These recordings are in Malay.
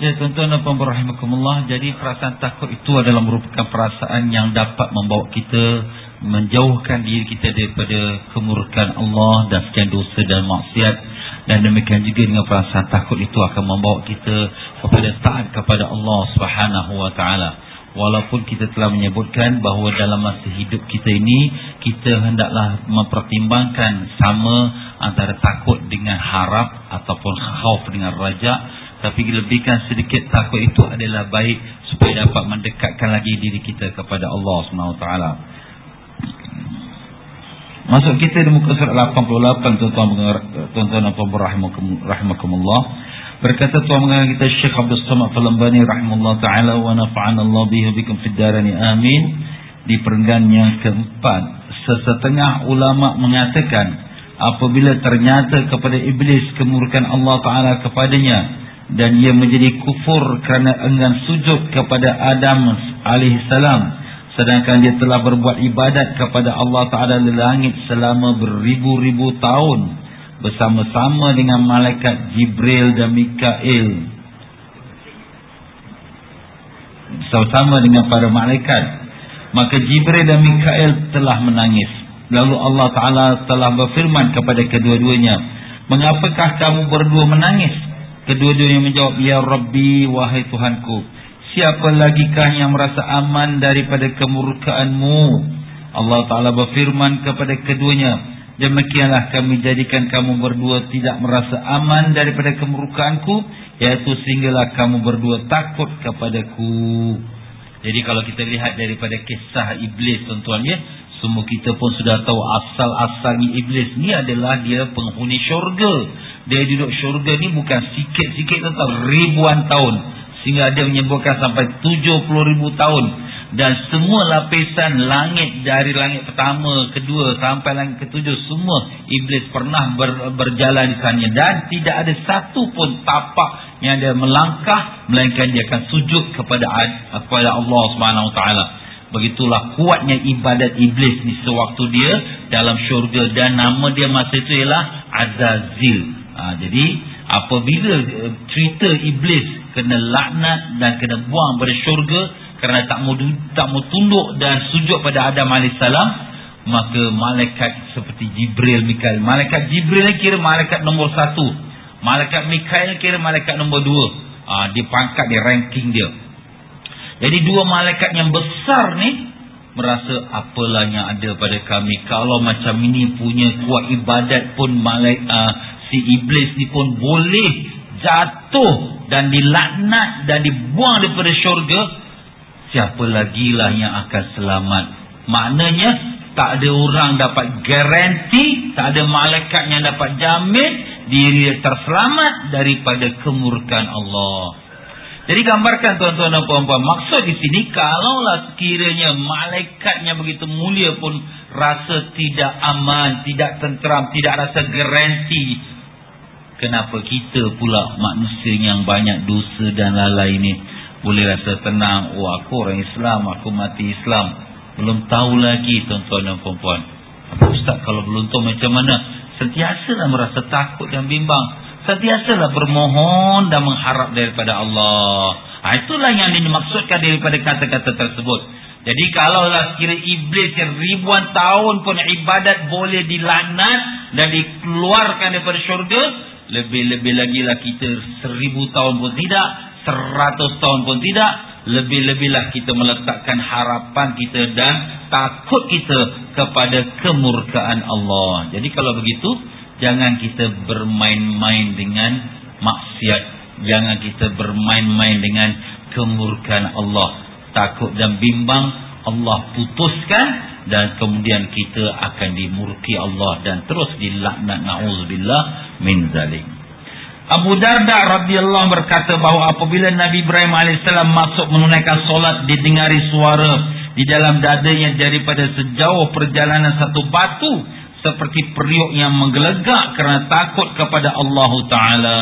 Ya, tuan-tuan dan puan-puan rahimakumullah, jadi perasaan takut itu adalah merupakan perasaan yang dapat membawa kita menjauhkan diri kita daripada kemurkaan Allah dan sekian dosa dan maksiat. Dan demikian juga dengan perasaan takut itu akan membawa kita kepada taat kepada Allah Subhanahu wa taala. Walaupun kita telah menyebutkan bahawa dalam masa hidup kita ini, kita hendaklah mempertimbangkan sama antara takut dengan harap ataupun khauf dengan raja. Tapi lebihkan sedikit takut itu adalah baik supaya dapat mendekatkan lagi diri kita kepada Allah SWT. Masuk kita di muka surat 88, tuan-tuan dan puan-puan rahimakumullah. Berkata tuan mengarang kita Syekh Abdul Samad Al-Albani rahimahullah ta'ala wa nafa'ana Allah bihi bikum fid darani amin. Di perenggan yang keempat, sesetengah ulama mengatakan apabila ternyata kepada iblis kemurkaan Allah Ta'ala kepadanya dan ia menjadi kufur kerana enggan sujud kepada Adam alaihissalam, sedangkan dia telah berbuat ibadat kepada Allah Ta'ala di langit selama beribu-ribu tahun bersama-sama dengan malaikat Jibril dan Mikail, bersama dengan para malaikat, maka Jibril dan Mikail telah menangis. Lalu Allah Ta'ala telah berfirman kepada kedua-duanya, mengapakah kamu berdua menangis? Kedua-duanya menjawab, ya Rabbi, wahai Tuhanku, siapa lagikah yang merasa aman daripada kemurkaanmu? Allah Ta'ala berfirman kepada keduanya, demikianlah kami jadikan kamu berdua tidak merasa aman daripada kemurkaanku, iaitu sehinggalah kamu berdua takut kepadaku. Jadi kalau kita lihat daripada kisah iblis, tuan-tuan ya, semua kita pun sudah tahu asal-asalnya iblis ni adalah dia penghuni syurga. Dia duduk syurga ni bukan sikit-sikit, tentang ribuan tahun, sehingga dia menyebutkan sampai 70,000 tahun. Dan semua lapisan langit, dari langit pertama, kedua sampai langit ketujuh, semua iblis pernah berjalan di sana. Dan tidak ada satu pun tapak yang dia melangkah melainkan dia akan sujud kepada Allah Subhanahu Wa Taala. Begitulah kuatnya ibadat iblis ni sewaktu dia dalam syurga, dan nama dia masa itu ialah Azazil. Jadi apabila cerita iblis kena laknat dan kena buang pada syurga kerana tak mau tunduk dan sujud pada Adam AS, maka malaikat seperti Jibril, Mikail, malaikat Jibril kira malaikat nombor 1, malaikat Mikail kira malaikat nombor 2. Dia pangkat, dia ranking dia. Jadi dua malaikat yang besar ni merasa apalah yang ada pada kami, kalau macam ini punya kuat ibadat pun si iblis ni pun boleh jatuh dan dilaknat dan dibuang daripada syurga, siapa lagi lah yang akan selamat? Maknanya tak ada orang dapat garanti, tak ada malaikat yang dapat jamin diri terselamat daripada kemurkaan Allah. Jadi gambarkan tuan-tuan dan puan-puan, maksud di sini, kalaulah sekiranya malaikatnya begitu mulia pun rasa tidak aman, tidak tenteram, tidak rasa garanti, kenapa kita pula manusia yang banyak dosa dan lalai ini boleh rasa tenang? Oh, aku orang Islam, aku mati Islam. Belum tahu lagi tuan-tuan dan puan-puan, Ustaz kalau belum tahu macam mana? Sentiasalah merasa takut dan bimbang, sentiasalah bermohon dan mengharap daripada Allah. Itulah yang dimaksudkan daripada kata-kata tersebut. Jadi kalaulah sekira iblis yang ribuan tahun pun ibadat boleh dilaknat dan dikeluarkan daripada syurga, lebih-lebih lagi lah kita 1000 tahun pun tidak, 100 tahun pun tidak, lebih-lebihlah kita meletakkan harapan kita dan takut kita kepada kemurkaan Allah. Jadi kalau begitu, jangan kita bermain-main dengan maksiat, jangan kita bermain-main dengan kemurkaan Allah. Takut dan bimbang, Allah putuskan, dan kemudian kita akan dimurki Allah dan terus dilaknat, na'udzubillah min zalik. Abu Darda radhiyallahu berkata bahawa apabila Nabi Ibrahim AS masuk menunaikan solat, didengari suara di dalam dadanya daripada sejauh perjalanan satu batu, seperti periuk yang menggelegak kerana takut kepada Allah Ta'ala.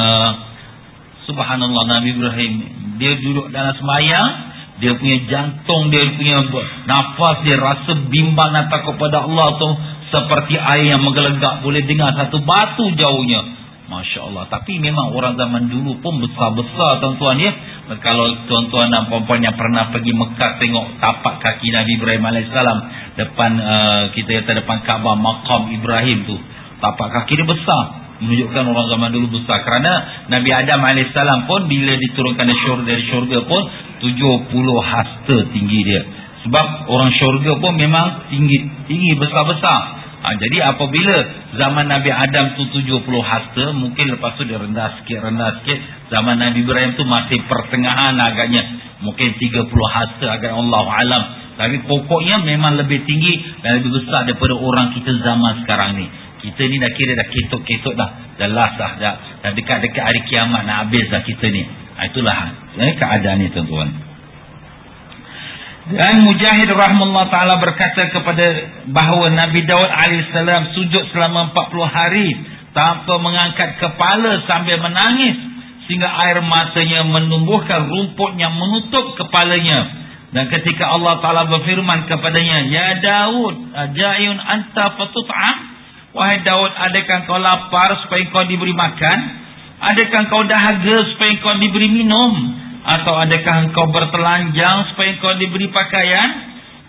Subhanallah, Nabi Ibrahim, dia duduk dalam sembahyang, dia punya jantung, dia punya nafas, dia rasa bimbang dan takut kepada Allah tu seperti air yang menggelegak, boleh dengar satu batu jauhnya. Masya Allah. Tapi memang orang zaman dulu pun besar-besar tuan-tuan ya. Kalau tuan-tuan dan puan-puan yang pernah pergi Mekah tengok tapak kaki Nabi Ibrahim AS depan kita kata depan Kaabah, Maqam Ibrahim tu, tapak kaki dia besar, menunjukkan orang zaman dulu besar. Kerana Nabi Adam AS pun bila diturunkan dari syurga pun 70 hasta tinggi dia. Sebab orang syurga pun memang tinggi besar-besar. Jadi apabila zaman Nabi Adam tu 70 hasta, mungkin lepas tu dia rendah sikit. Zaman Nabi Ibrahim tu masih pertengahan agaknya, mungkin 30 hasta agak, Allah alam. Tapi pokoknya memang lebih tinggi dan lebih besar daripada orang kita zaman sekarang ni. Kita ni dah kira dah ketok-ketok dah last dah dekat-dekat hari kiamat nak habis dah kita ni. Itulah keadaan ni tuan-tuan. Dan Mujahid rahimahullah ta'ala berkata kepada bahawa Nabi Daud alaihissalam sujud selama 40 hari tanpa mengangkat kepala sambil menangis sehingga air matanya menumbuhkan rumput yang menutup kepalanya. Dan ketika Allah Ta'ala berfirman kepadanya, Ya Daud, ja'iyun anta fatut'am, wahai Daud, adakah kau lapar supaya kau diberi makan? Adakah kau dahaga supaya kau diberi minum? Atau adakah engkau bertelanjang supaya engkau diberi pakaian?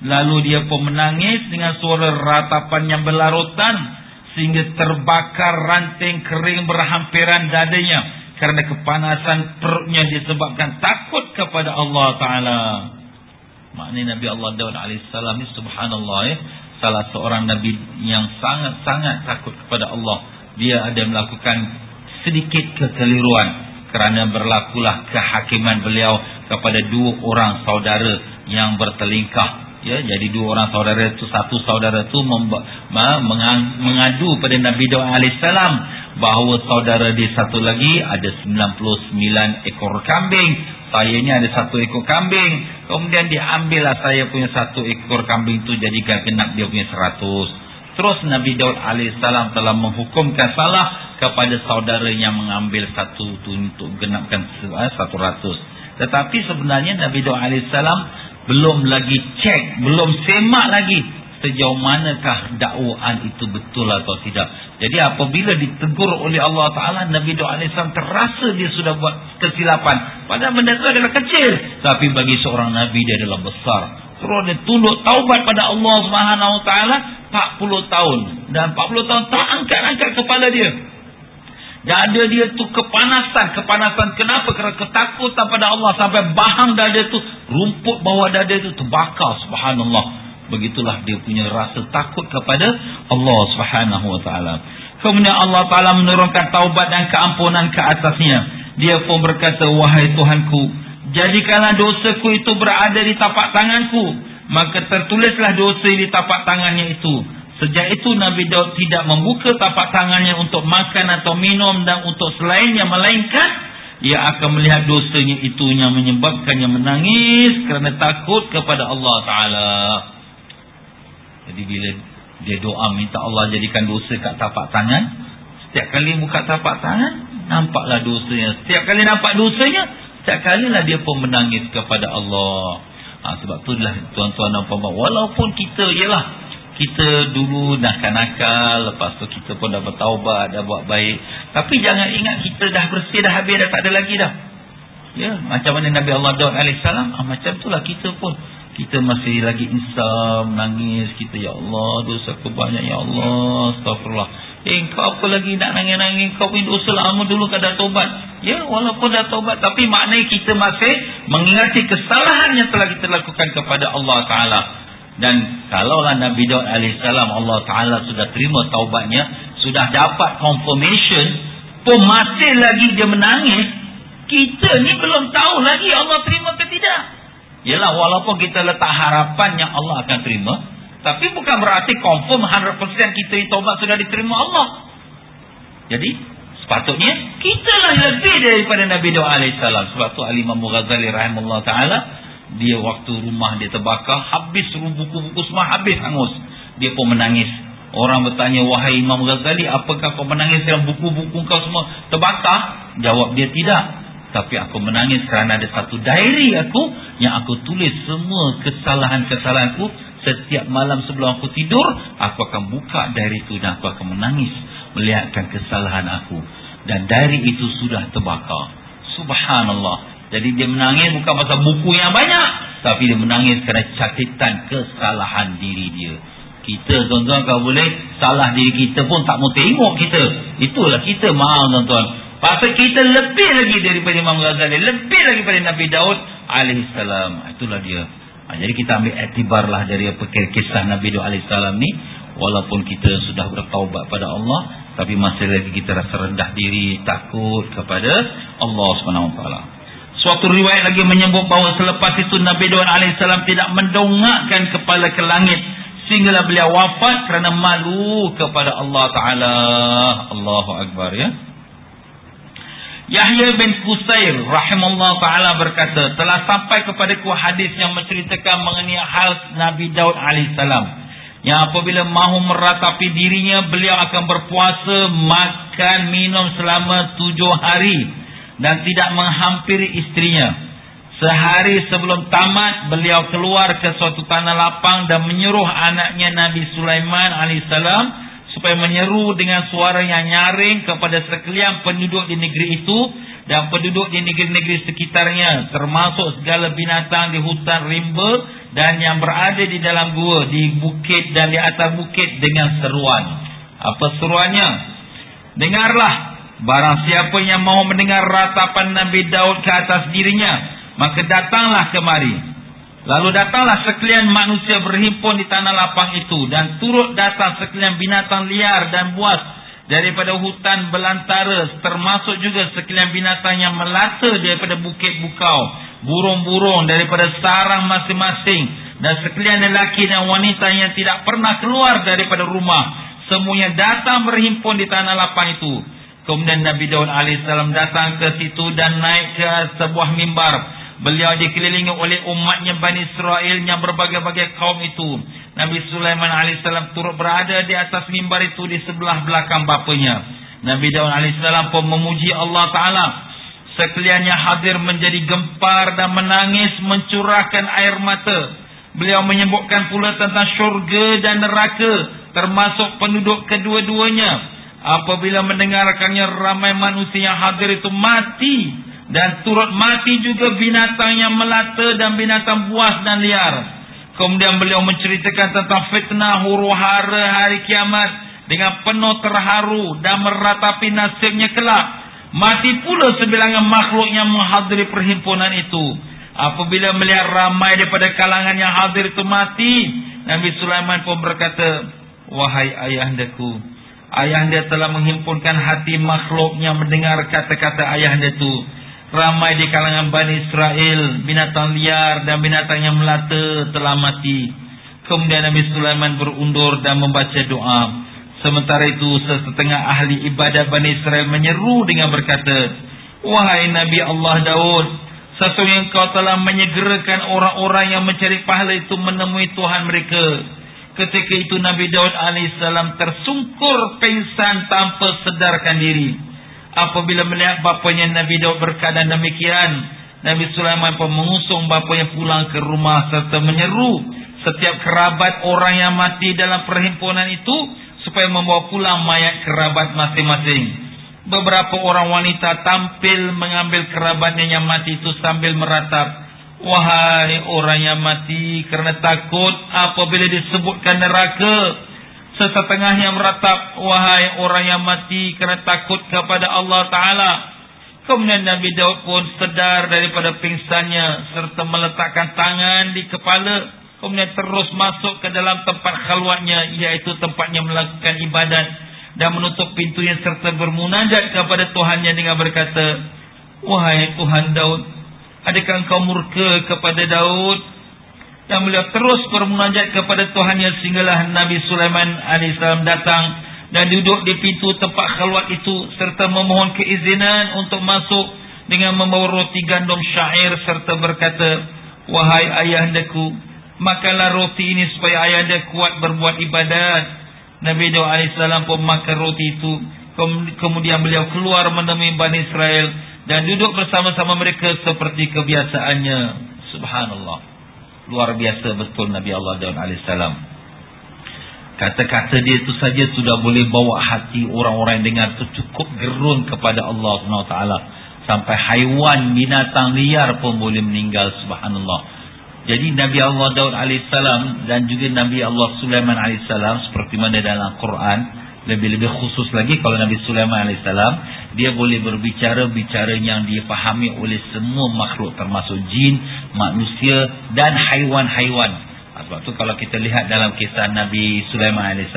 Lalu dia pun menangis dengan suara ratapan yang berlarutan sehingga terbakar ranting kering berhampiran dadanya kerana kepanasan perutnya disebabkan takut kepada Allah Ta'ala. Maknanya Nabi Allah Daud AS ni subhanallah salah seorang Nabi yang sangat-sangat takut kepada Allah. Dia ada melakukan sedikit kekeliruan kerana berlakulah kehakiman beliau kepada dua orang saudara yang bertelingkah. Jadi dua orang saudara itu, satu saudara itu mengadu pada Nabi Daud alaihissalam bahawa saudara dia satu lagi ada 99 ekor kambing. Saya ni ada 1 ekor kambing. Kemudian diambillah saya punya 1 ekor kambing itu, jadikan genap dia punya 100. Terus Nabi Daud alaihissalam telah menghukumkan salah kepada saudara yang mengambil 1 tu untuk genapkan 100. Tetapi sebenarnya Nabi Daud alaihissalam belum lagi cek, belum semak lagi sejauh manakah dakwaan itu betul atau tidak. Jadi apabila ditegur oleh Allah Ta'ala, Nabi Daud alaihissalam terasa dia sudah buat kesilapan. Padahal benda itu adalah kecil, tapi bagi seorang Nabi dia adalah besar. Terus dia tunduk taubat pada Allah Subhanahu Wa Ta'ala 40 tahun. Dan 40 tahun tak angkat-angkat kepala dia. Dada dia tu kepanasan. Kenapa? Kerana ketakutan pada Allah. Sampai bahang dada tu, rumput bawah dada tu terbakar. Subhanallah. Begitulah dia punya rasa takut kepada Allah Subhanahu Wa Ta'ala. Kemudian Allah Ta'ala menurunkan taubat dan keampunan ke atasnya. Dia pun berkata, wahai Tuhanku, jadikanlah dosaku itu berada di tapak tanganku. Maka tertulislah dosa di tapak tangannya itu. Sejak itu Nabi Daud tidak membuka tapak tangannya untuk makan atau minum dan untuk selainnya, melainkan ia akan melihat dosanya itu yang menyebabkannya menangis kerana takut kepada Allah Ta'ala. Jadi bila dia doa minta Allah jadikan dosa kat tapak tangan, setiap kali buka tapak tangan nampaklah dosanya. Setiap kali nampak dosanya, setiap kalilah dia pun menangis kepada Allah. Sebab itulah tuan-tuan dan puan-puan, walaupun kita kita dulu nakal-nakal, lepas tu kita pun dah bertaubat, dah buat baik, tapi jangan ingat kita dah bersih, dah habis, dah tak ada lagi dah. Macam mana Nabi Allah Daud alaihissalam, macam itulah kita pun. Kita masih lagi insam, nangis kita, ya Allah dosaku banyak, ya Allah, astagfirullah. Kau apa lagi nak nangis-nangis? Kau punya dosa lama dulu kau dah taubat. Walaupun dah taubat, tapi maknanya kita masih mengingati kesalahan yang telah kita lakukan kepada Allah Ta'ala. Dan kalaulah Nabi Daud alaihissalam Allah Ta'ala sudah terima taubatnya, sudah dapat confirmation, pun masih lagi dia menangis, kita ni belum tahu lagi Allah terima ke tidak. Walaupun kita letak harapan yang Allah akan terima, tapi bukan berarti confirm 100% kita taubat sudah diterima Allah. Jadi sepatutnya kitalah lebih daripada Nabi Daud alaihissalam. Sebab tu Al-Imam Ghazali rahimahullah ta'ala, dia waktu rumah dia terbakar, habis buku-buku semua habis hangus, dia pun menangis. Orang bertanya, wahai Imam Ghazali, apakah kau menangis yang buku-buku kau semua terbakar? Jawab dia, tidak. Tapi aku menangis kerana ada satu diary aku yang aku tulis semua kesalahan-kesalahanku. Setiap malam sebelum aku tidur, aku akan buka diary itu dan aku akan menangis melihatkan kesalahan aku. Dan diary itu sudah terbakar. Subhanallah. Jadi dia menangis bukan pasal buku yang banyak, tapi dia menangis kerana catatan kesalahan diri dia. Kita tuan-tuan kalau boleh salah diri kita pun tak mau tengok kita. Itulah kita maaf tuan-tuan. Pasal kita lebih lagi daripada Imam Ghazali, lebih lagi daripada Nabi Daud alaihissalam. Itulah dia. Jadi kita ambil iktibarlah dari kisah Nabi Daud alaihissalam ni. Walaupun kita sudah bertaubat pada Allah, tapi masih lagi kita rasa rendah diri, takut kepada Allah SWT. Suatu riwayat lagi menyebut bahawa selepas itu Nabi Daud alaihissalam tidak mendongakkan kepala ke langit sehinggalah beliau wafat kerana malu kepada Allah Ta'ala. Allahu Akbar ya. Yahya bin Qusair rahimahullah Ta'ala berkata, telah sampai kepadaku hadis yang menceritakan mengenai hal Nabi Daud alaihissalam, yang apabila mahu meratapi dirinya, beliau akan berpuasa, makan, minum selama 7 hari dan tidak menghampiri istrinya. Sehari sebelum tamat, beliau keluar ke suatu tanah lapang dan menyuruh anaknya Nabi Sulaiman alaihissalam supaya menyeru dengan suara yang nyaring kepada sekalian penduduk di negeri itu dan penduduk di negeri-negeri sekitarnya, termasuk segala binatang di hutan rimba dan yang berada di dalam gua, di bukit dan di atas bukit, dengan seruan. Apa seruannya? Dengarlah, barang siapa yang mahu mendengar ratapan Nabi Daud ke atas dirinya, maka datanglah kemari. Lalu datanglah sekalian manusia berhimpun di tanah lapang itu, dan turut datang sekalian binatang liar dan buas daripada hutan belantara, termasuk juga sekalian binatang yang melata daripada bukit bukau, burung-burung daripada sarang masing-masing, dan sekalian lelaki dan wanita yang tidak pernah keluar daripada rumah, semuanya datang berhimpun di tanah lapang itu. Kemudian Nabi Daud alaihissalam datang ke situ dan naik ke sebuah mimbar. Beliau dikelilingi oleh umatnya Bani Israel yang berbagai-bagai kaum itu. Nabi Sulaiman alaihissalam turut berada di atas mimbar itu di sebelah belakang bapanya. Nabi Daud alaihissalam pun memuji Allah Ta'ala. Sekaliannya hadir menjadi gempar dan menangis mencurahkan air mata. Beliau menyebutkan pula tentang syurga dan neraka, termasuk penduduk kedua-duanya. Apabila mendengarkannya, ramai manusia yang hadir itu mati, dan turut mati juga binatang yang melata dan binatang buas dan liar. Kemudian beliau menceritakan tentang fitnah huru-hara hari kiamat dengan penuh terharu dan meratapi nasibnya kelak. Mati pula sebilangan makhluk yang menghadiri perhimpunan itu. Apabila melihat ramai daripada kalangan yang hadir itu mati, Nabi Sulaiman pun berkata, wahai ayahandaku, ayahanda telah menghimpunkan hati makhluknya mendengar kata-kata ayahanda itu. Ramai di kalangan Bani Israel, binatang liar dan binatang yang melata telah mati. Kemudian Nabi Sulaiman berundur dan membaca doa. Sementara itu setengah ahli ibadat Bani Israel menyeru dengan berkata, wahai Nabi Allah Daud, sesungguhnya engkau telah menyegerakan orang-orang yang mencari pahala itu menemui Tuhan mereka. Ketika itu Nabi Daud alaihissalam tersungkur pingsan tanpa sedarkan diri. Apabila melihat bapanya Nabi Daud berkeadaan demikian, Nabi Sulaiman pun mengusung bapanya pulang ke rumah serta menyeru setiap kerabat orang yang mati dalam perhimpunan itu supaya membawa pulang mayat kerabat masing-masing. Beberapa orang wanita tampil mengambil kerabatnya yang mati itu sambil meratap, wahai orang yang mati kerana takut apabila disebutkan neraka. Sesetengahnya meratap, wahai orang yang mati kerana takut kepada Allah Ta'ala. Kemudian Nabi Daud pun sedar daripada pingsannya serta meletakkan tangan di kepala. Kemudian terus masuk ke dalam tempat khalwatnya, iaitu tempatnya melakukan ibadat, dan menutup pintunya serta bermunajat kepada Tuhannya dengan berkata, wahai Tuhan Daud, adakah engkau murka kepada Daud? Dan beliau terus bermunajat kepada Tuhannya sehinggalah Nabi Sulaiman alaihissalam datang dan duduk di pintu tempat khalwat itu serta memohon keizinan untuk masuk dengan membawa roti gandum syair serta berkata, wahai ayahandaku, makanlah roti ini supaya ayahanda kuat berbuat ibadat. Nabi Daud alaihissalam pun makan roti itu. Kemudian beliau keluar menemui Bani Israel dan duduk bersama-sama mereka seperti kebiasaannya. Subhanallah. Luar biasa betul Nabi Allah Daud alaihissalam. Kata-kata dia itu saja sudah boleh bawa hati orang-orang yang dengar itu cukup gerun kepada Allah SWT. Sampai haiwan, binatang liar pun boleh meninggal, subhanallah. Jadi Nabi Allah Daud AS dan juga Nabi Allah Sulaiman AS, seperti mana dalam Quran, lebih-lebih khusus lagi kalau Nabi Sulaiman AS, dia boleh berbicara yang difahami oleh semua makhluk, termasuk jin, manusia dan haiwan-haiwan. Sebab tu kalau kita lihat dalam kisah Nabi Sulaiman AS,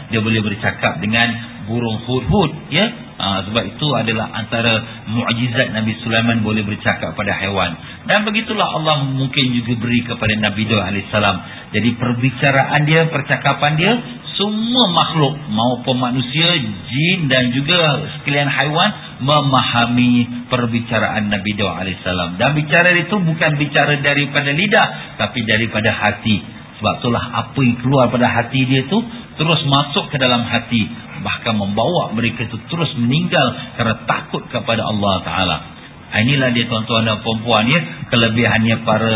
dia boleh bercakap dengan burung hudhud, ya. Sebab itu adalah antara mukjizat Nabi Sulaiman, boleh bercakap pada haiwan. Dan begitulah Allah mungkin juga beri kepada Nabi Daud AS. Jadi perbicaraan dia, percakapan dia, semua makhluk maupun manusia, jin dan juga sekalian haiwan memahami perbicaraan Nabi Daud AS. Dan bicara itu bukan bicara daripada lidah, tapi daripada hati. Sebab itulah apa yang keluar pada hati dia tu terus masuk ke dalam hati, bahkan membawa mereka tu terus meninggal kerana takut kepada Allah Ta'ala. Inilah dia tuan-tuan dan perempuan, ya, kelebihannya para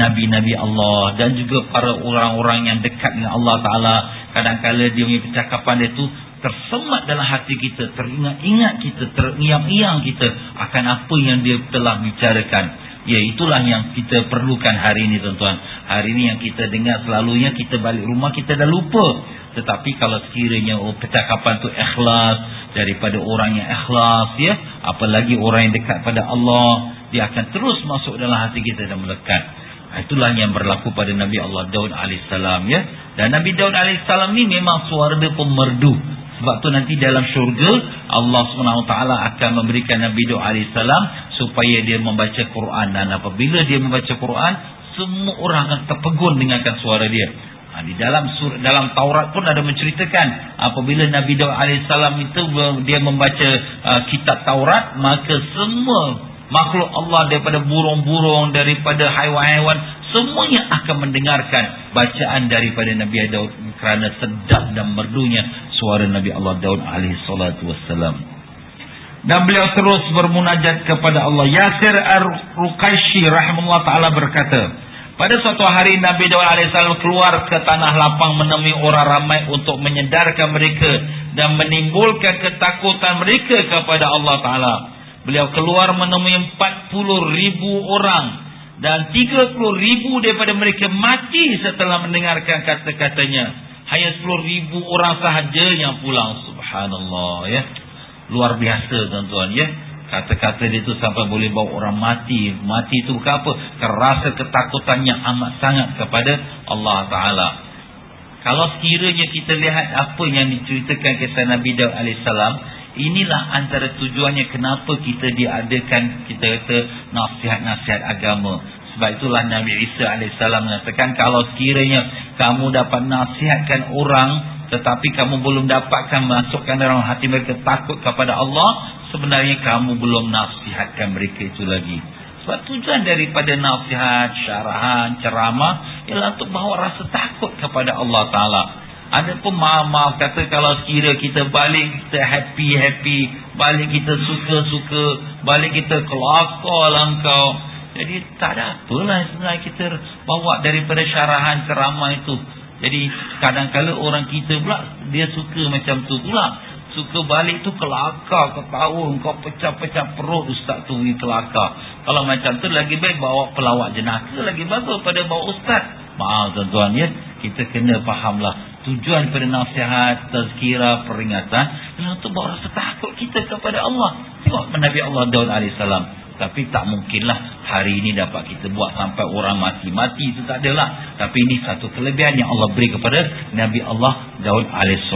Nabi-Nabi Allah dan juga para orang-orang yang dekat dengan Allah Ta'ala. Kadang-kadang dia punya percakapan dia tu tersemat dalam hati kita, teringat-ingat kita, terngiang-ngiang kita akan apa yang dia telah bicarakan. Ya, itulah yang kita perlukan hari ini, tuan-tuan. Hari ini yang kita dengar selalunya, kita balik rumah kita dah lupa. Tetapi kalau sekiranya percakapan tu ikhlas, daripada orang yang ikhlas, ya, apalagi orang yang dekat pada Allah, dia akan terus masuk dalam hati kita dan melekat. Itulah yang berlaku pada Nabi Allah Daud AS, ya. Dan Nabi Daud AS ni memang suara dia pun merdu. Sebab tu nanti dalam syurga Allah SWT akan memberikan Nabi Daud AS supaya dia membaca Quran. Dan apabila dia membaca Quran, semua orang akan terpegun dengarkan suara dia. Di dalam Taurat pun ada menceritakan, apabila Nabi Daud AS itu dia membaca kitab Taurat, maka semua makhluk Allah, daripada burung-burung, daripada haiwan-haiwan, semuanya akan mendengarkan bacaan daripada Nabi Daud, kerana sedap dan merdunya suara Nabi Allah Daud AS. Dan beliau terus bermunajat kepada Allah. Yasir Ar-Ruqaishi rahimahullah ta'ala berkata, pada suatu hari Nabi Daud AS keluar ke tanah lapang menemui orang ramai untuk menyedarkan mereka dan menimbulkan ketakutan mereka kepada Allah Ta'ala. Beliau keluar menemui 40,000 orang dan 30,000 daripada mereka mati setelah mendengarkan kata-katanya. Hanya 10,000 orang sahaja yang pulang. Subhanallah, ya. Luar biasa, tuan-tuan, ya. Kata-kata dia tu sampai boleh bawa orang mati. Mati itu bukan apa? Terasa ketakutannya amat sangat kepada Allah Ta'ala. Kalau sekiranya kita lihat apa yang diceritakan kisah Nabi Daud AS, inilah antara tujuannya kenapa kita diadakan, kita kata, nasihat-nasihat agama. Sebab itulah Nabi Isa AS mengatakan, kalau sekiranya kamu dapat nasihatkan orang, tetapi kamu belum dapatkan masukkan dalam hati mereka takut kepada Allah, sebenarnya kamu belum nasihatkan mereka itu lagi. Sebab tujuan daripada nasihat, syarahan, ceramah ialah untuk bawa rasa takut kepada Allah Ta'ala. Ada pun maaf kata, kalau sekira kita balik kita happy, balik kita suka-suka, balik kita kelakar lah engkau. Jadi tak ada apalah sebenarnya kita bawa daripada syarahan ceramah itu. Jadi kadang-kadang orang kita pula dia suka macam tu pula. Suka balik tu kelakar, ketawa, kau pecah-pecah perut ustaz tu ni kelakar. Kalau macam tu lagi baik bawa pelawak jenazah, lagi bagus pada bawa ustaz. Maaf tuan-tuan, ya, kita kena fahamlah tujuan pada nasihat, tazkirah, peringatan ialah untuk bawa rasa takut kita kepada Allah. Tengok Nabi Allah Daud AS. Tapi tak mungkinlah hari ini dapat kita buat sampai orang mati-mati, itu tak adalah. Tapi ini satu kelebihan yang Allah beri kepada Nabi Allah Daud AS.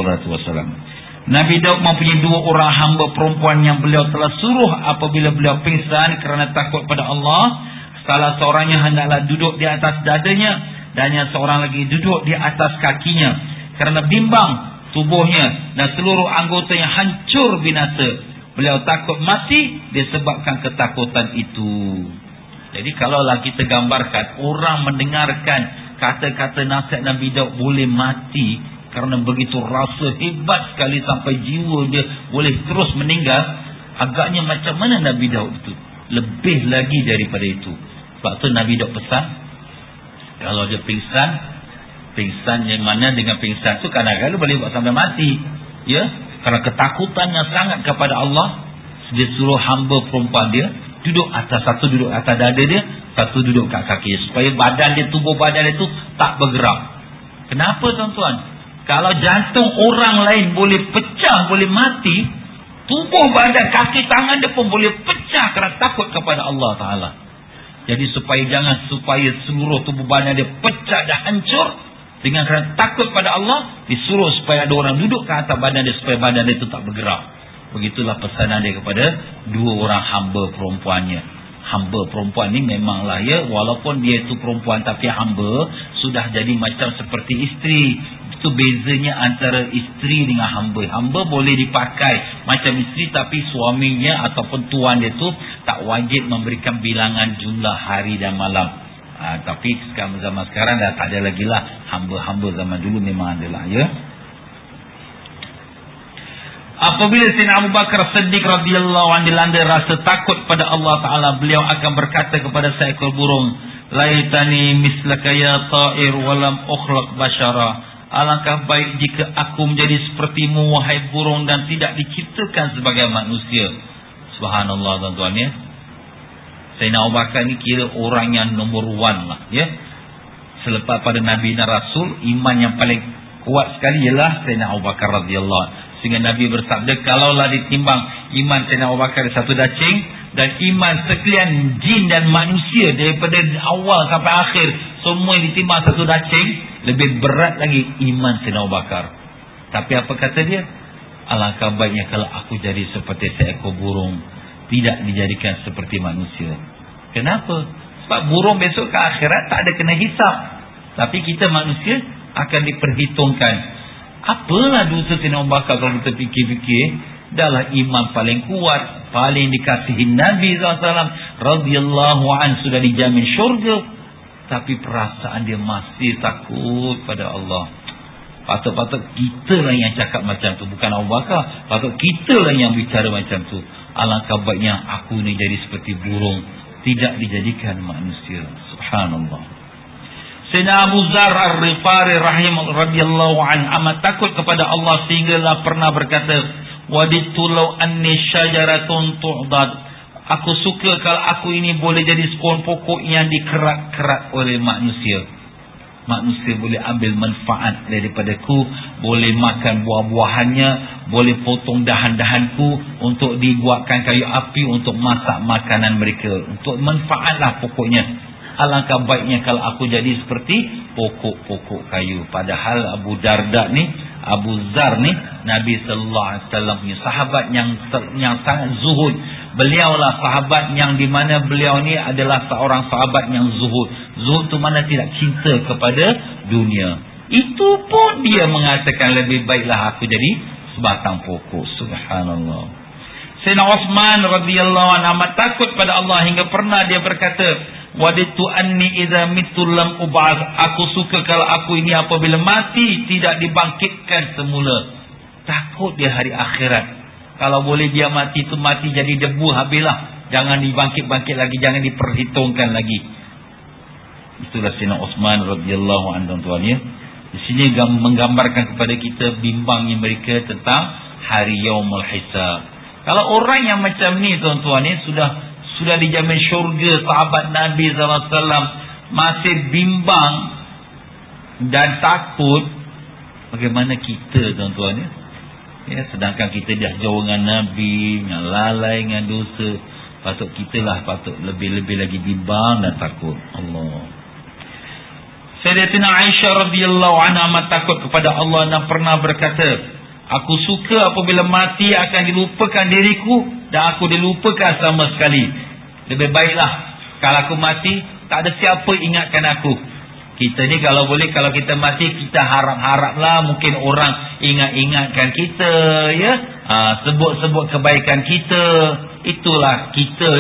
Nabi Daud mempunyai 2 orang hamba perempuan yang beliau telah suruh apabila beliau pingsan kerana takut pada Allah. Salah seorangnya hendaklah duduk di atas dadanya dan yang seorang lagi duduk di atas kakinya, kerana bimbang tubuhnya dan seluruh anggotanya hancur binasa. Beliau takut mati disebabkan ketakutan itu. Jadi kalaulah kita gambarkan orang mendengarkan kata-kata nasihat Nabi Daud boleh mati kerana begitu rasa hebat sekali sampai jiwa dia boleh terus meninggal, agaknya macam mana Nabi Daud itu? Lebih lagi daripada itu. Sebab tu Nabi Daud pesan, kalau dia pingsan yang mana dengan pingsan tu kadang-kadang boleh buat sampai mati, ya, kerana ketakutannya sangat kepada Allah. Dia suruh hamba perempuan dia duduk atas, satu duduk atas dada dia, satu duduk kat kaki, supaya badan dia, tubuh badan dia tu tak bergerak. Kenapa tuan-tuan? Kalau jantung orang lain boleh pecah, boleh mati, tubuh badan, kaki tangan dia pun boleh pecah kerana takut kepada Allah Ta'ala. Jadi supaya seluruh tubuh badan dia pecah dan hancur, dengan kerana takut pada Allah, disuruh supaya ada orang duduk ke atas badan dia, supaya badan dia itu tak bergerak. Begitulah pesanan dia kepada dua orang hamba perempuannya. Hamba perempuan ni memanglah walaupun dia itu perempuan tapi hamba, sudah jadi macam seperti isteri. Itu bezanya antara isteri dengan hamba. Hamba boleh dipakai macam isteri, tapi suaminya ataupun tuan dia tu tak wajib memberikan bilangan jumlah hari dan malam. Tapi zaman sekarang dah tak ada lagi lah. Hamba-hamba zaman dulu memang ada lah Apabila Sayyidina Abu Bakar Siddiq radhiyallahu anhu dilanda rasa takut pada Allah Ta'ala, beliau akan berkata kepada seekor burung, laitani mislaka ya ta'ir walam ukhlaq bashara. Alangkah baik jika aku menjadi sepertimu wahai burung dan tidak diciptakan sebagai manusia. Subhanallah tuan-tuan Sayyidina Abu Bakar ni kira orang yang nombor 1 lah Selepas pada Nabi dan Rasul, iman yang paling kuat sekali ialah Sayyidina Abu Bakar radhiyallahu anhu. Sehingga Nabi bersabda, kalaulah ditimbang iman Sayyidina Abu Bakar satu dacing, dan iman sekalian jin dan manusia daripada awal sampai akhir semua ditimbang satu dacing, lebih berat lagi iman Sayyidina Abu Bakar. Tapi apa kata dia? Alangkah baiknya kalau aku jadi seperti seekor burung, tidak dijadikan seperti manusia. Kenapa? Sebab burung besok ke akhirat tak ada kena hisap, tapi kita manusia akan diperhitungkan. Apalah dosa Sayyidina Abu Bakar kalau kita fikir-fikir? Dahlah iman paling kuat, paling dikasihi Nabi SAW radhiyallahu anhu, sudah dijamin syurga, tapi perasaan dia masih takut pada Allah. Patut-patut kita lah yang cakap macam tu, bukan Abu Bakar. Patut kita lah yang bicara macam tu. Alangkah baiknya aku ni jadi seperti burung, tidak dijadikan manusia. Subhanallah. Sayyidina Abu Zar Ar-Rifari radhiyallahu anhu amat takut kepada Allah sehinggalah pernah berkata, waditu law anni syajaratun tu'dad. Aku suka kalau aku ini boleh jadi sebuah pokok yang dikerat-kerat oleh manusia. Manusia boleh ambil manfaat daripadaku, boleh makan buah-buahannya, boleh potong dahan-dahanku untuk dibuatkan kayu api untuk masak makanan mereka. Untuk manfaatlah pokoknya. Alangkah baiknya kalau aku jadi seperti pokok-pokok kayu. Padahal Abu Darda ni, Abu Zar ni, Nabi sallallahu alaihi wasallam punya sahabat yang sangat zuhud. Beliaulah sahabat yang di mana beliau ni adalah seorang sahabat yang zuhud. Zuhud tu mana tidak cinta kepada dunia. Itu pun dia mengatakan lebih baiklah aku jadi sebatang pokok. Subhanallah. Sayyidina Uthman radhiyallahu anhu amat takut pada Allah hingga pernah dia berkata, waditu anni idza mittu lam ub'ats. Aku suka kalau aku ini apabila mati tidak dibangkitkan semula. Takut dia hari akhirat. Kalau boleh dia mati tu mati jadi debu, habislah. Jangan dibangkit-bangkit lagi, jangan diperhitungkan lagi. Itulah Sayyidina Uthman radhiyallahu anhu tuan Di sini menggambarkan kepada kita bimbangnya mereka tentang hari yaumul hisab. Kalau orang yang macam ni tuan-tuan sudah dijamin syurga, sahabat Nabi SAW masih bimbang dan takut, bagaimana kita tuan-tuan sedangkan kita dah jauh dengan Nabi, dengan lalai dengan dosa. Patut lebih-lebih lagi bimbang dan takut Allah. Sayyidatina Aisyah radhiyallahu anha amat takut kepada Allah dan pernah berkata, aku suka apabila mati akan dilupakan diriku dan aku dilupakan sama sekali. Lebih baiklah kalau aku mati tak ada siapa ingatkan aku. Kita ni kalau boleh, kalau kita mati, kita harap-haraplah mungkin orang ingat-ingatkan kita sebut-sebut kebaikan kita. Itulah kita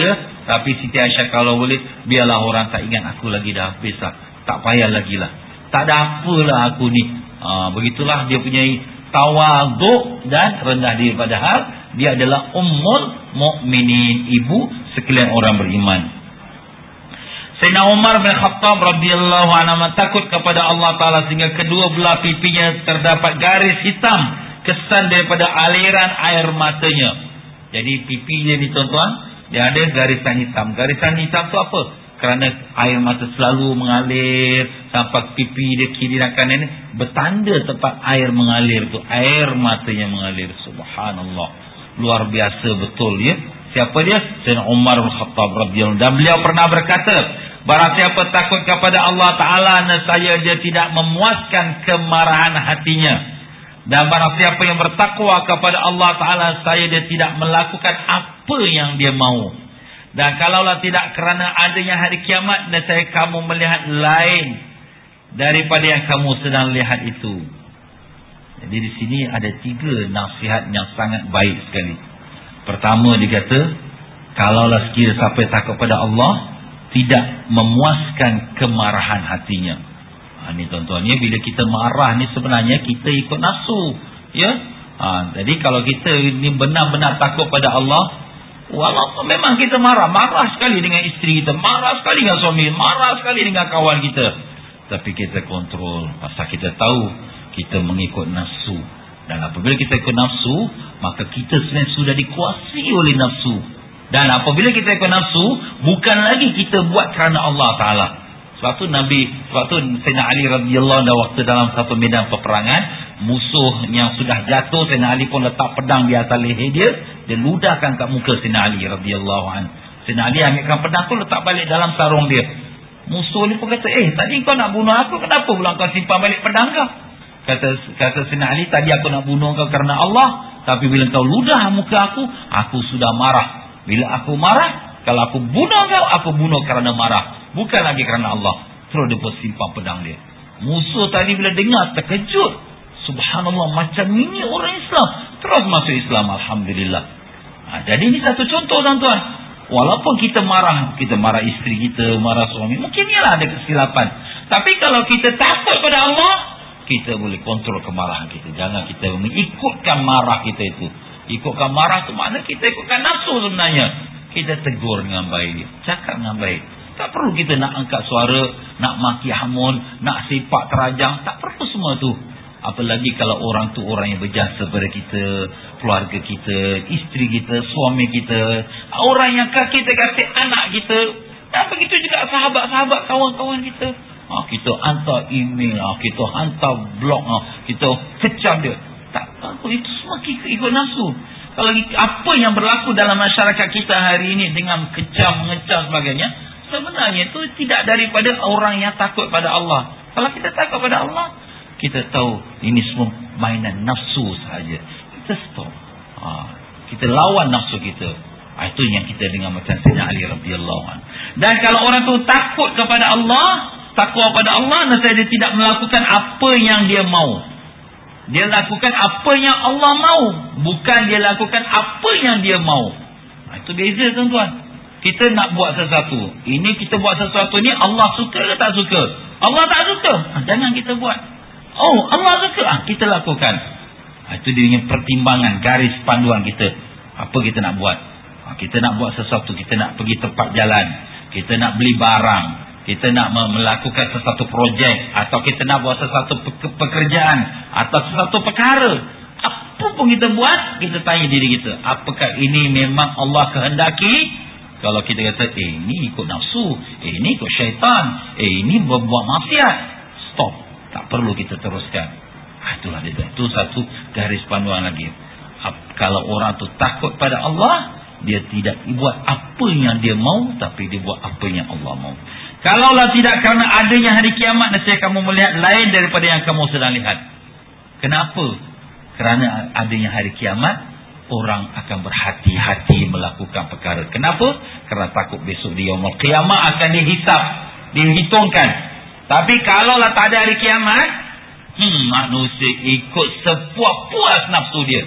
Tapi Siti Aisyah kalau boleh, biarlah orang tak ingat aku lagi, dah habis lah. Tak payah lagi lah. Tak ada apalah aku ni. Begitulah dia punya tawaduk dan rendah diri, padahal dia adalah ummul mukminin, ibu sekalian orang beriman. Sayyidina Umar bin Khattab radhiyallahu anhu takut kepada Allah Ta'ala sehingga kedua belah pipinya terdapat garis hitam kesan daripada aliran air matanya. Jadi pipi dia ni tuan-tuan, dia ada garisan hitam. Garisan hitam tu apa? Kerana air mata selalu mengalir sampai pipi dia kiri dan kanan ni, bertanda tempat air mengalir tu, air matanya mengalir. Subhanallah, luar biasa betul ya. Siapa dia? Sayyidina Umar bin Khattab radhiyallahu anhu. Dan beliau pernah berkata, barang siapa takut kepada Allah Ta'ala, nescaya dia tidak memuaskan kemarahan hatinya. Dan barang siapa yang bertakwa kepada Allah Ta'ala, saya dia tidak melakukan apa yang dia mahu. Dan kalaulah tidak kerana adanya hari kiamat, nescaya kamu melihat lain daripada yang kamu sedang lihat itu. Jadi di sini ada 3 nasihat yang sangat baik sekali. Pertama dia kata, kalaulah sekiranya sampai takut pada Allah, tidak memuaskan kemarahan hatinya. Ni tuan-tuan, ya, bila kita marah ni sebenarnya kita ikut nafsu, ya. Jadi kalau kita ni benar-benar takut pada Allah, walaupun memang kita marah sekali dengan isteri kita, marah sekali dengan suami, marah sekali dengan kawan kita, tapi kita kontrol, pasal kita tahu kita mengikut nafsu. Dan apabila kita ikut nafsu, maka kita sebenarnya sudah dikuasai oleh nafsu. Dan apabila kita ikut nafsu, bukan lagi kita buat kerana Allah Ta'ala. Sebab tu Sayyidina Ali radhiyallahu anhu waktu dalam satu medan peperangan, musuh yang sudah jatuh, Sayyidina Ali pun letak pedang di atas leher dia, dia ludahkan kat muka Sayyidina Ali radhiyallahu anhu. Sayyidina Ali ambilkan pedang tu, letak balik dalam sarung dia. Musuh ni pun kata, tadi kau nak bunuh aku, kenapa pula kau simpan balik pedang kau? Kata Sayyidina Ali, tadi aku nak bunuh kau kerana Allah, tapi bila kau ludah muka aku sudah marah. Bila aku marah, kalau aku bunuh kau, aku bunuh kerana marah, bukan lagi kerana Allah. Terus dia pun simpan pedang dia. Musuh tadi bila dengar terkejut. Subhanallah, macam ini orang Islam, terus masuk Islam, alhamdulillah. Jadi ini satu contoh tuan-tuan. Walaupun kita marah isteri kita, marah suami, mungkin ialah ada kesilapan. Tapi kalau kita takut pada Allah, kita boleh kontrol kemarahan kita. Jangan kita mengikutkan marah kita itu. Ikutkan marah itu makna kita ikutkan nafsu sebenarnya. Kita tegur dengan baik, cakap dengan baik. Tak perlu kita nak angkat suara, nak maki hamun, nak sepak terajang. Tak perlu semua tu. Apalagi kalau orang tu orang yang berjasa pada kita, keluarga kita, isteri kita, suami kita, orang yang kita kasih anak kita. Dan begitu juga sahabat-sahabat, kawan-kawan kita. Kita hantar email, kita hantar blog, kita kecam dia. Tak apa, itu semua ikut nafsu. Kalau apa yang berlaku dalam masyarakat kita hari ini dengan kecam, mengecam sebagainya, sebenarnya itu tidak daripada orang yang takut pada Allah. Kalau kita takut pada Allah, kita tahu ini semua mainan nafsu sahaja. Kita stop. Kita lawan nafsu kita. Itu yang kita dengar macam Sayyidina Ali radhiyallahu anhu. Dan kalau orang tu takut kepada Allah, takwa pada Allah, nescaya dia tidak melakukan apa yang dia mahu. Dia lakukan apa yang Allah mahu, bukan dia lakukan apa yang dia mahu. Itu beza tuan-tuan. Kita nak buat sesuatu, ini kita buat sesuatu ni Allah suka ke tak suka? Allah tak suka, jangan kita buat. Allah suka, kita lakukan. Itu dia pertimbangan, garis panduan kita. Apa kita nak buat? Kita nak buat sesuatu, kita nak pergi tempat jalan, kita nak beli barang, kita nak melakukan sesuatu projek, atau kita nak buat sesuatu pekerjaan, atau sesuatu perkara. Apa pun kita buat, kita tanya diri kita, apakah ini memang Allah kehendaki? Kalau kita kata, ini ikut nafsu, ini ikut syaitan, ini berbuat maksiat, stop. Tak perlu kita teruskan. Itulah dia. Itu satu garis panduan lagi. Kalau orang tu takut pada Allah, dia tidak buat apa yang dia mau, tapi dia buat apa yang Allah mau. Kalaulah tidak kerana adanya hari kiamat, nescaya kamu melihat lain daripada yang kamu sedang lihat. Kenapa? Kerana adanya hari kiamat, orang akan berhati-hati melakukan perkara. Kenapa? Kerana takut besok di yaumul qiyamah akan dihisap, dihitungkan. Tapi kalaulah tak ada hari kiamat, manusia ikut sepuas-puas nafsu dia.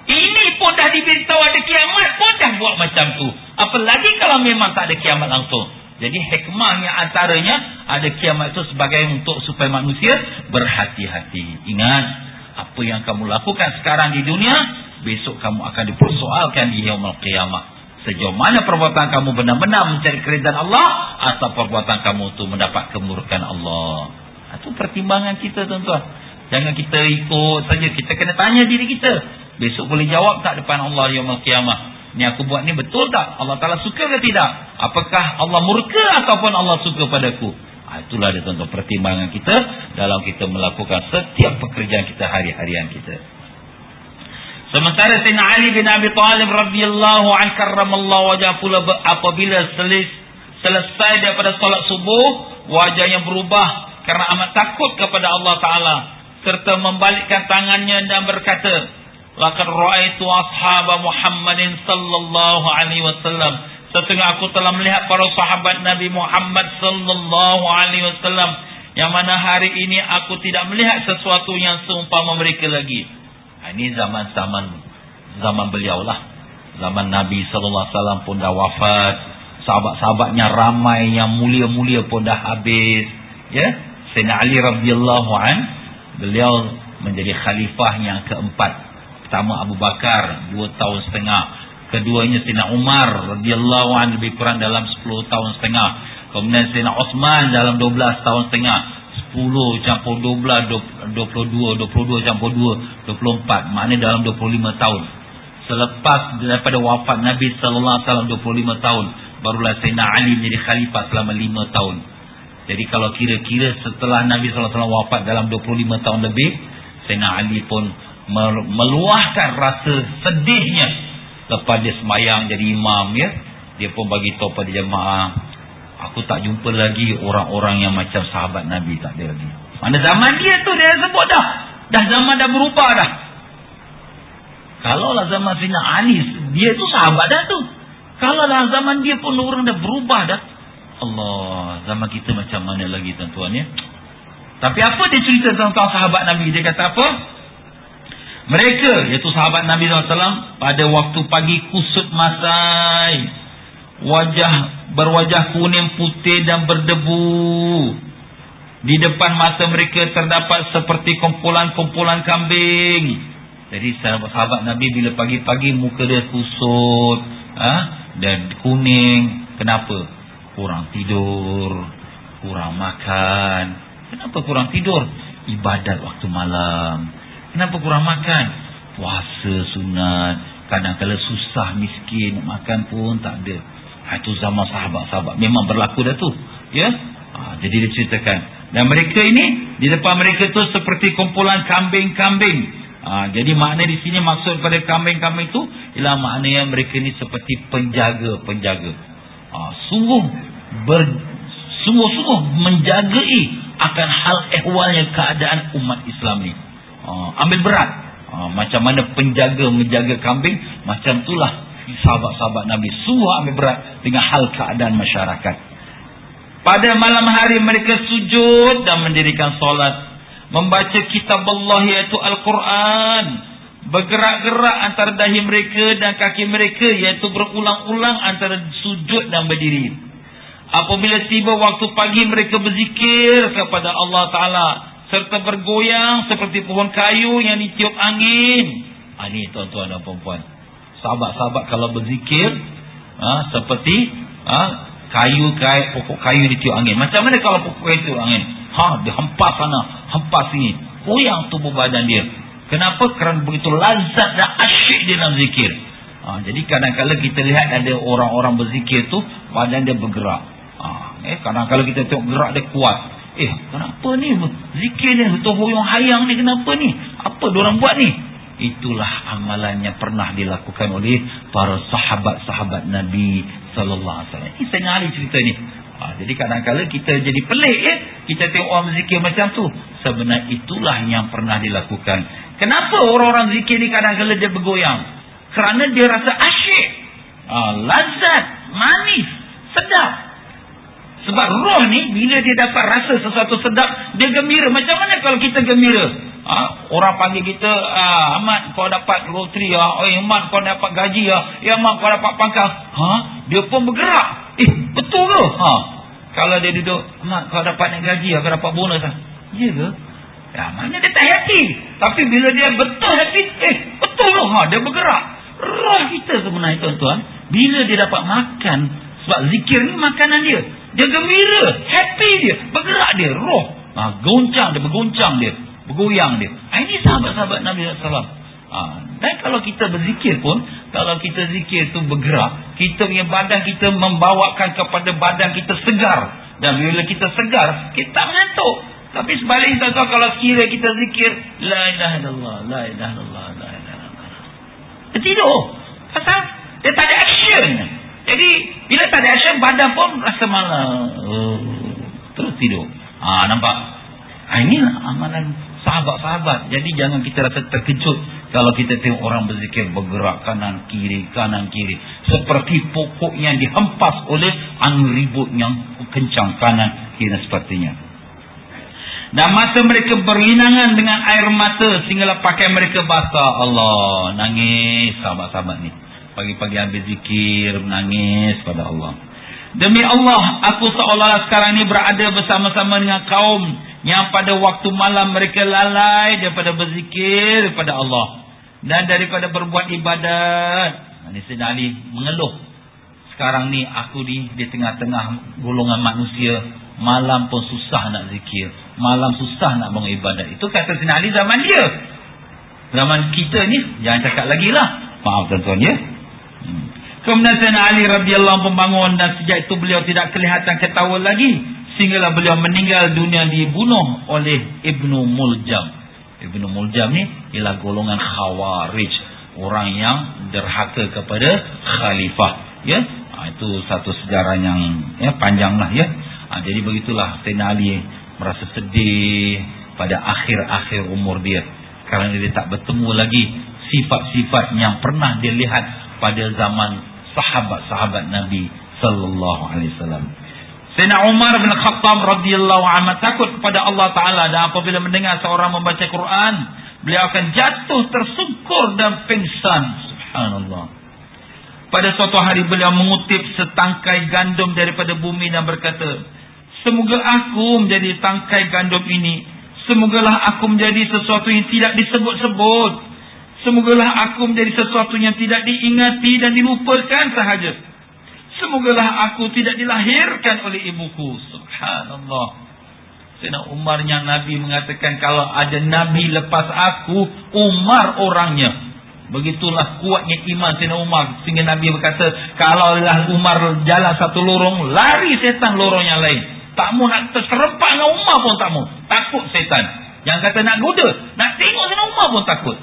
Ini pun dah diberitahu ada kiamat, pun dah buat macam tu. Apalagi kalau memang tak ada kiamat langsung. Jadi hikmahnya antaranya ada kiamat itu sebagai untuk supaya manusia berhati-hati. Ingat, apa yang kamu lakukan sekarang di dunia, besok kamu akan dipersoalkan di yaumul qiyamah. Sejauh mana perbuatan kamu benar-benar mencari keridhaan Allah, atau perbuatan kamu itu mendapat kemurkaan Allah. Itu pertimbangan kita tuan-tuan. Jangan kita ikut saja. Kita kena tanya diri kita. Besok boleh jawab tak depan Allah yaumul qiyamah? Ni aku buat ni betul tak? Allah Ta'ala suka ke tidak? Apakah Allah murka ataupun Allah suka padaku? Itulah dia tuan-tuan pertimbangan kita dalam kita melakukan setiap pekerjaan kita hari-harian kita. Sementara Sayyidina Ali bin Abi Talib radhiyallahu anhu karramallahu wajhahu pula apabila selesai daripada solat subuh, wajahnya berubah kerana amat takut kepada Allah Ta'ala, serta membalikkan tangannya dan berkata, laqad ra'aitu ashaba Muhammadin sallallahu alaihi wasallam, sesungguhnya aku telah melihat para sahabat Nabi Muhammad sallallahu alaihi wasallam, yang mana hari ini aku tidak melihat sesuatu yang seumpama mereka lagi. Ini zaman beliau lah. Zaman Nabi sallallahu alaihi wasallam pun dah wafat, sahabat-sahabatnya ramai yang mulia-mulia pun dah habis, ya. Sayyidina Ali radhiyallahu an, beliau menjadi khalifah yang keempat. Pertama Abu Bakar 2 tahun setengah, keduanya Sayyidina Umar radhiyallahu an lebih kurang dalam 10 tahun setengah, kemudian Sayyidina Uthman dalam 12 tahun setengah, 10 campur 12 22 campur 2 24, maknanya dalam 25 tahun. Selepas daripada wafat Nabi sallallahu alaihi wasallam 25 tahun, barulah Sayyidina Ali menjadi khalifah selama 5 tahun. Jadi kalau kira-kira setelah Nabi sallallahu alaihi wasallam wafat dalam 25 tahun lebih, Sayyidina Ali pun meluahkan rasa sedihnya lepas dia semayang jadi imam, ya. Dia pun bagi tahu pada jemaah, aku tak jumpa lagi orang-orang yang macam sahabat Nabi, tak ada lagi. Mana zaman dia tu dia sebut dah zaman dah berubah dah. Kalaulah zaman Sayyidina Ali, dia tu sahabat dah tu. Kalaulah zaman dia pun orang dah berubah dah. Allah, zaman kita macam mana lagi tuan-tuan, ya. Tapi apa dia cerita tentang sahabat Nabi? Dia kata apa? Mereka, iaitu sahabat Nabi SAW, pada waktu pagi kusut masai, berwajah kuning putih dan berdebu. Di depan mata mereka terdapat seperti kumpulan-kumpulan kambing. Jadi sahabat Nabi bila pagi-pagi muka dia kusut, dan kuning. Kenapa? Kurang tidur, kurang makan. Kenapa kurang tidur? Ibadat waktu malam. Kenapa kurang makan? Puasa sunat. Kadang-kadang susah miskin, makan pun tak ada. Itu zaman sahabat-sahabat memang berlaku dah tu, ya. Jadi dia ceritakan, dan mereka ini di depan mereka tu seperti kumpulan kambing-kambing. Jadi makna di sini, maksud pada kambing-kambing itu ialah maknanya mereka ni seperti penjaga-penjaga. Sungguh-sungguh menjagai akan hal ehwalnya keadaan umat Islam ni. Ambil berat. Macam mana penjaga menjaga kambing, macam itulah sahabat-sahabat Nabi sungguh ambil berat dengan hal keadaan masyarakat. Pada malam hari mereka sujud dan mendirikan solat, membaca kitab Allah iaitu Al-Quran, bergerak-gerak antara dahi mereka dan kaki mereka, iaitu berulang-ulang antara sujud dan berdiri. Apabila tiba waktu pagi, mereka berzikir kepada Allah Ta'ala serta bergoyang seperti pohon kayu yang ditiup angin. Ini tuan-tuan dan puan-puan, sahabat-sahabat kalau berzikir seperti pokok kayu ditiup angin. Macam mana kalau pokok kayu ditiup angin? Dia hempas sana, hempas sini, goyang tubuh badan dia. Kenapa? Kerana begitu lazat dan asyik dia dalam zikir. Jadi kadang-kadang kita lihat ada orang-orang berzikir tu badan dia bergerak. Kadang-kadang kita tengok gerak dia kuat. Kenapa ni zikir ni, tohuyung hayang ni, kenapa ni? Apa diorang buat ni? Itulah amalan yang pernah dilakukan oleh para sahabat-sahabat Nabi sallallahu alaihi wasallam. Ini Sayyidina Ali cerita ni. Jadi kadang-kadang kita jadi pelik, kita tengok orang berzikir macam tu. Sebenarnya itulah yang pernah dilakukan. Kenapa orang-orang zikir ni kadang-kadang dia bergoyang? Kerana dia rasa asyik, lazat, manis, sedap. Sebab roh ni bila dia dapat rasa sesuatu sedap, dia gembira. Macam mana kalau kita gembira? Orang panggil kita, Ahmad kau dapat loteri, Ahmad kau dapat gaji, Ahmad kau dapat pangkat. Dia pun bergerak. Betul ke? Kalau dia duduk, Ahmad kau dapat naik gaji, kau dapat bonus. Ya ke? Mana dia tak happy. Tapi bila dia betul happy, betul ke? Dia bergerak. Roh kita sebenarnya tuan-tuan, bila dia dapat makan, sebab zikir ni makanan dia, dia gembira, happy dia, bergerak dia, roh goncang dia, bergoncang dia, bergoyang dia. Ini sahabat-sahabat Nabi SAW. Dan kalau kita berzikir pun, kalau kita zikir tu bergerak, kita punya badan kita membawakan kepada badan kita segar. Dan bila kita segar, kita mengantuk. Tapi sebaliknya tuan-tuan, kalau sekiranya kita zikir la ilaha illallah, la ilaha illallah, la ilaha illallah, dia tidur. Pasal dia tak ada action. Jadi bila tak ada action, badan pun rasa malas, terus tidur. Nampak? Ini amalan sahabat-sahabat. Jadi jangan kita rasa terkejut kalau kita tengok orang berzikir bergerak kanan kiri, seperti pokok yang dihempas oleh angin ribut yang kencang kanan kiri dan sebagainya. Dan mata mereka berlinangan dengan air mata sehinggalah pakaian mereka basah. Allah, nangis sahabat-sahabat ni. Pagi-pagi habis zikir, menangis pada Allah. Demi Allah, aku seolah sekarang ni berada bersama-sama dengan kaum yang pada waktu malam mereka lalai daripada berzikir kepada Allah dan daripada berbuat ibadat. Ini Sayyidina Ali mengeluh. Sekarang ni aku di tengah-tengah golongan manusia, malam pun susah nak zikir, malam susah nak bangun ibadat. Itu kata Sayyidina Ali zaman dia. Zaman kita ni jangan cakap lagi lah. Maaf tuan-tuan ya. Kemudian Sayyidina Ali radhiyallahu anhu membangun, dan sejak itu beliau tidak kelihatan ketawa lagi sehinggalah beliau meninggal dunia dibunuh oleh Ibnu Muljam. Ibnu Muljam ni ialah golongan Khawarij, orang yang derhaka kepada khalifah. Ya, itu satu sejarah yang panjanglah ya. Jadi begitulah Sayyidina Ali merasa sedih pada akhir-akhir umur dia kerana dia tak bertemu lagi sifat-sifat yang pernah dia lihat pada zaman sahabat-sahabat Nabi sallallahu alaihi wasallam. Sayyidina Umar bin Khattab radhiyallahu anhu takut kepada Allah Taala, dan apabila mendengar seorang membaca Quran, beliau akan jatuh tersungkur dan pingsan. Subhanallah. Pada suatu hari beliau mengutip setangkai gandum daripada bumi dan berkata, semoga aku menjadi tangkai gandum ini. Semogalah aku menjadi sesuatu yang tidak disebut-sebut. Semogalah aku menjadi sesuatu yang tidak diingati dan dilupakan sahaja. Semogalah aku tidak dilahirkan oleh ibuku. Subhanallah. Sayyidina Umar yang Nabi mengatakan kalau ada Nabi lepas aku, Umar orangnya. Begitulah kuatnya iman Sayyidina Umar. Sehingga Nabi berkata, kalaulah Umar jalan satu lorong, lari setan lorong yang lain. Tak mau nak terserempak dengan Umar pun tak mau. Takut setan. Yang kata nak goda, nak tengok Sayyidina Umar pun takut.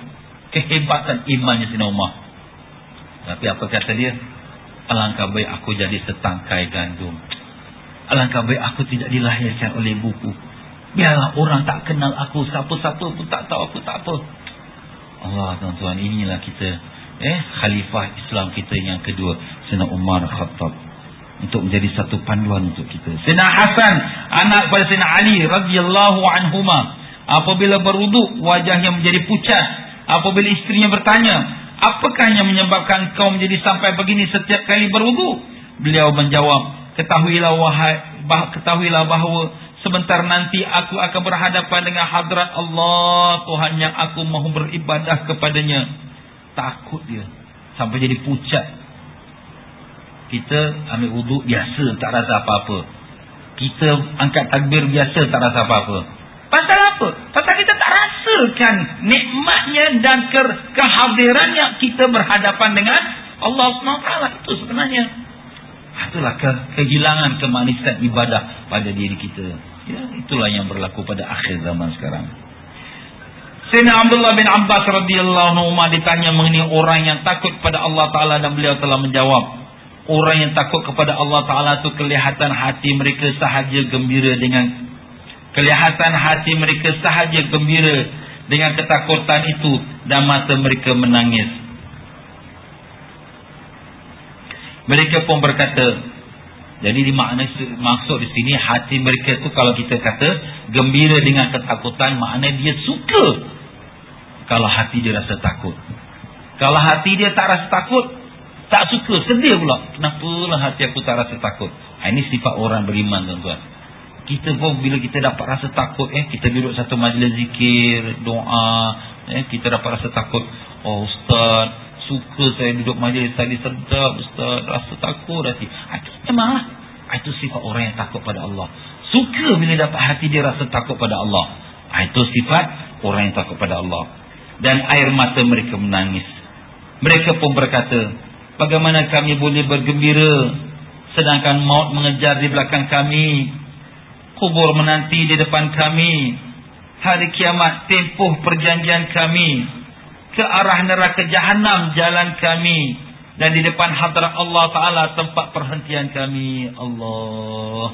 Kehebatan imannya Sayyidina Umar. Tapi apa kata dia? Alangkah baik aku jadi setangkai gandum. Alangkah baik aku tidak dilahirkan oleh ibuku. Biarlah orang tak kenal aku, siapa-siapa pun tak tahu aku, tak apa. Allah tuan-tuan, inilah kita khalifah Islam kita yang kedua, Sayyidina Umar Khattab, untuk menjadi satu panduan untuk kita. Sayyidina Hasan, anak pada Sayyidina Ali radhiyallahu anhuma, apabila berwuduk wajahnya menjadi pucat. Apabila isterinya bertanya, apakah yang menyebabkan kau menjadi sampai begini setiap kali berwudu? Beliau menjawab, ketahuilah bahawa sebentar nanti aku akan berhadapan dengan hadrat Allah, Tuhan yang aku mahu beribadah kepadanya. Takut dia sampai jadi pucat. Kita ambil wudu biasa, tak rasa apa-apa. Kita angkat takbir biasa, tak rasa apa-apa. Pasal apa? Pasal kita tak rasakan nikmatnya dan kehadirannya kita berhadapan dengan Allah SWT. Itu sebenarnya. Itulah kehilangan kemanisan ibadah pada diri kita. Ya, itulah yang berlaku pada akhir zaman sekarang. Sayyidina Abdullah bin Abbas radhiyallahu anhu ditanya mengenai orang yang takut kepada Allah Ta'ala, dan beliau telah menjawab, orang yang takut kepada Allah Ta'ala itu kelihatan hati mereka sahaja gembira dengan ketakutan itu, dan mata mereka menangis. Mereka pun berkata, jadi maksud di sini hati mereka itu, kalau kita kata gembira dengan ketakutan, maknanya dia suka. Kalau hati dia rasa takut. Kalau hati dia tak rasa takut, tak suka, sedih pula. Kenapalah hati aku tak rasa takut? Ini sifat orang beriman tuan-tuan. Kita pun bila kita dapat rasa takut, kita duduk satu majlis zikir, doa, kita dapat rasa takut. Oh Ustaz, suka saya duduk majlis tadi, sedap Ustaz, rasa takut hati. Memang itu sifat orang yang takut pada Allah. Suka bila dapat hati dia rasa takut pada Allah. Itu sifat orang yang takut pada Allah. dan air mata mereka menangis. Mereka pun berkata, bagaimana kami boleh bergembira sedangkan maut mengejar di belakang kami, kubur menanti di depan kami, hari kiamat tempuh perjanjian kami, ke arah neraka jahanam jalan kami, dan di depan hadrat Allah Ta'ala tempat perhentian kami. Allah.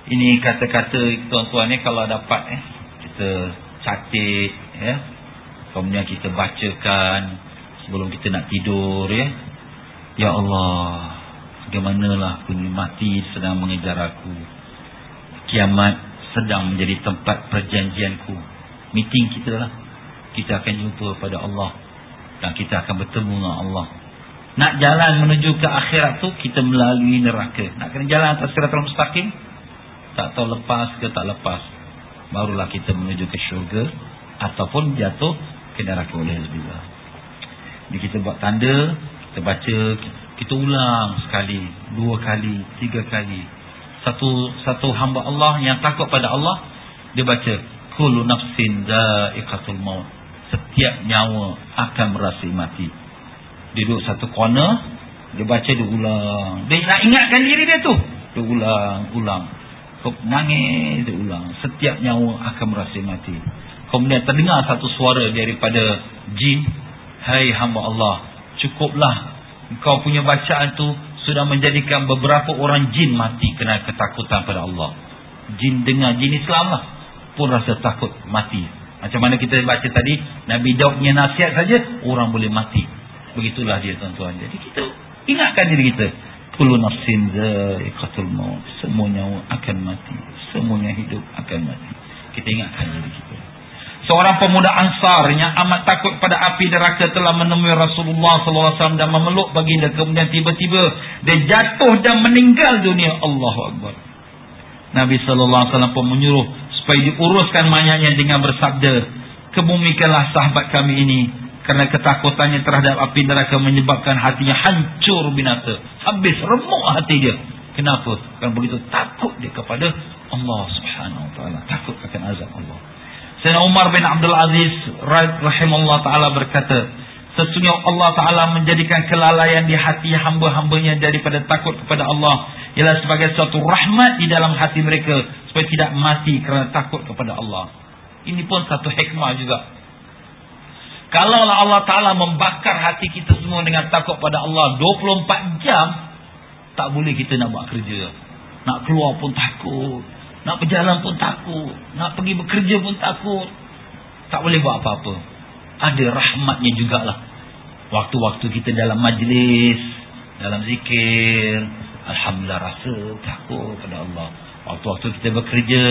Ini kata-kata tuan-tuan ni kalau dapat kita catat kemudian kita bacakan sebelum kita nak tidur Ya Allah, bagaimanalah aku ni mati sedang mengejar aku, kiamat sedang menjadi tempat perjanjianku, meeting kita lah, kita akan jumpa pada Allah dan kita akan bertemu dengan Allah. Nak jalan menuju ke akhirat tu kita melalui neraka. Nak kena jalan atas siratal mustaqim, tak tahu lepas ke tak lepas, barulah kita menuju ke syurga ataupun jatuh ke neraka oleh Allah. Jadi kita buat tanda, kita baca, kita ulang sekali, 2 kali, 3 kali. Satu hamba Allah yang takut pada Allah, dia baca kullu nafsin dha'iqatul maut, setiap nyawa akan merasai mati. Dia duduk satu corner, dia baca, dia ulang, dia nak ingatkan diri dia tu, dia ulang, nangis, dia ulang, setiap nyawa akan merasai mati. Kemudian terdengar satu suara daripada jin, hai hamba Allah, cukuplah, engkau punya bacaan tu sudah menjadikan beberapa orang jin mati kerana ketakutan pada Allah. Jin dengar, jin Islam lah, pun rasa takut mati. Macam mana kita baca tadi, Nabi Daud punya nasihat saja orang boleh mati. Begitulah dia tuan-tuan. Jadi kita ingatkan diri kita, kullu nafsin dha'iqatul maut, semua nyawa akan mati, semuanya hidup akan mati. Kita ingatkan diri kita. Seorang pemuda Ansar yang amat takut pada api neraka telah menemui Rasulullah SAW dan memeluk baginda. Kemudian tiba-tiba dia jatuh dan meninggal dunia. Allahu Akbar. Nabi SAW pun menyuruh supaya diuruskan mayatnya dengan bersabda, kebumikanlah sahabat kami ini, kerana ketakutannya terhadap api neraka menyebabkan hatinya hancur binasa, habis remuk hati dia. Kenapa? Kerana begitu takut dia kepada Allah Subhanahu Wa Taala, takut akan azab Allah. Sayyidina Umar bin Abdul Aziz rahimahullah ta'ala berkata, sesungguhnya Allah Ta'ala menjadikan kelalaian di hati hamba-hambanya daripada takut kepada Allah ialah sebagai suatu rahmat di dalam hati mereka supaya tidak mati kerana takut kepada Allah. Ini pun satu hikmah juga. Kalaulah Allah Ta'ala membakar hati kita semua dengan takut pada Allah 24 jam, tak boleh kita nak buat kerja. Nak keluar pun takut, nak berjalan pun takut, nak pergi bekerja pun takut, tak boleh buat apa-apa. Ada rahmatnya jugalah. Waktu-waktu kita dalam majlis, dalam zikir, alhamdulillah rasa takut pada Allah. Waktu-waktu kita bekerja,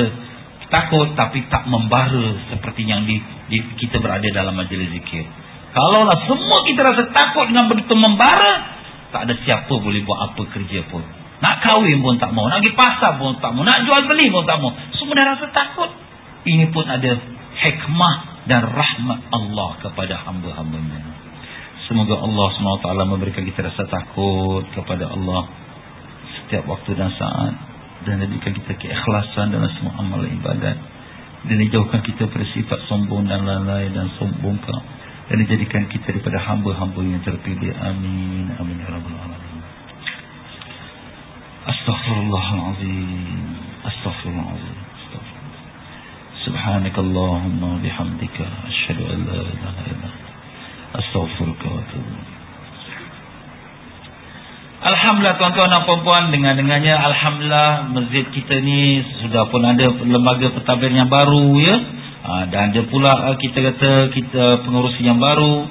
takut tapi tak membara seperti yang kita berada dalam majlis zikir. Kalaulah semua kita rasa takut dengan begitu membara, tak ada siapa boleh buat apa kerja pun. Nak kahwin pun tak mau, nak pergi pasar pun tak mau, nak jual beli pun tak mau. Semua dah rasa takut. Ini pun ada hikmah dan rahmat Allah kepada hamba-hambanya. Semoga Allah SWT memberikan kita rasa takut kepada Allah setiap waktu dan saat, dan jadikan kita keikhlasan dalam semua amal ibadat, dan dijauhkan kita dari sifat sombong dan lalai dan sombongkah, dan dijadikan kita daripada hamba-hamba yang terpilih. Amin. Amin ya rabbal alamin. Astaghfirullahalazim. Astaghfirullahalazim. Subhanakallahumma bihamdika asyhadu an la ilaha illa anta astaghfiruka wa atubu ilaik. Alhamdulillah tuan-tuan dan puan-puan, dengannya alhamdulillah masjid kita ni sudah pun ada lembaga pentadbir yang baru dan ada pula kita kata kita pengurusi yang baru.